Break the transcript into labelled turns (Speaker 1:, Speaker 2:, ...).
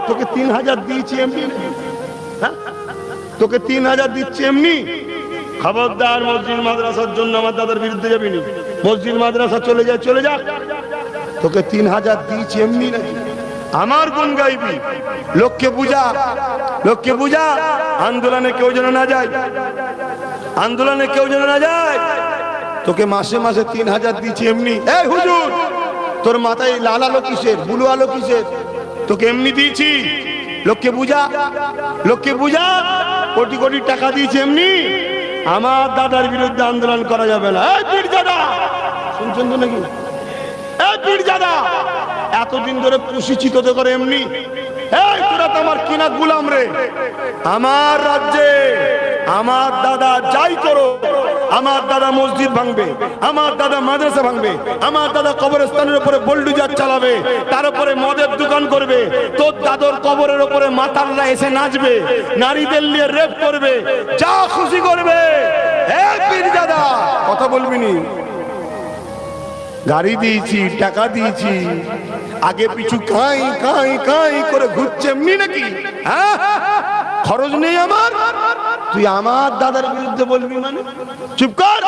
Speaker 1: তোকে 3000 দিয়েছি এমনি, হ্যাঁ তোকে 3000 দিচ্ছি এমনি। খবরদার মসজিদ মাদ্রাসার জন্য আমার দাদার বিরুদ্ধে যাবি না। মসজিদ মাদ্রাসা চলে যা, চলে যা, তোকে 3000 দিয়েছি এমনি নাকি? আমার গুণ গাইবি, লোককে বুঝা, লোককে বুঝা। আন্দোলনে কেউ যেন না যায়, আন্দোলনে কেউ যেন না যায়। তোকে মাসে মাসে 3000 দিচ্ছি এমনি। এই হুজুর, তোর মাথায় লাল আলো কিসের, বুলু আলো কিসের? তোকে এমনি দিয়েছি, লোককে বুঝা, লোককে বুঝা। কোটি কোটি টাকা দিয়েছি এমনি। আমার দাদার বিরুদ্ধে আন্দোলন করা যাবে না। এই পীরজাদা, শুনছেন তো নাকি? এই পীরজাদা, এতদিন ধরে পুষিছি তোদের করে এমনি। এই তোরা তো আমার কিনা গুলাম রে। আমার রাজ্যে আমার দাদা যাই করো, আমার দাদা মসজিদ ভাঙবে, আমার দাদা মাদ্রাসা ভাঙবে, আমার দাদা কবরস্থানের উপরে বুলডোজার চালাবে, তার উপরে মদের দোকান করবে, তোর দাদর কবরের উপরে মাতালরা এসে নাচবে, নারীদের নিয়ে রেপ করবে, যা খুশি করবে। এই পীরজাদা, কথা বলবি নি? গাড়ি দিয়েছি, টাকা দিয়েছি, আগে পিছু কাই কাই কাই করে ঘুরছে এমনি নাকি? হ্যাঁ, খরচ নেই আমার, তুই আমার দাদার বিরুদ্ধে বলবি মানে? চুপ কর।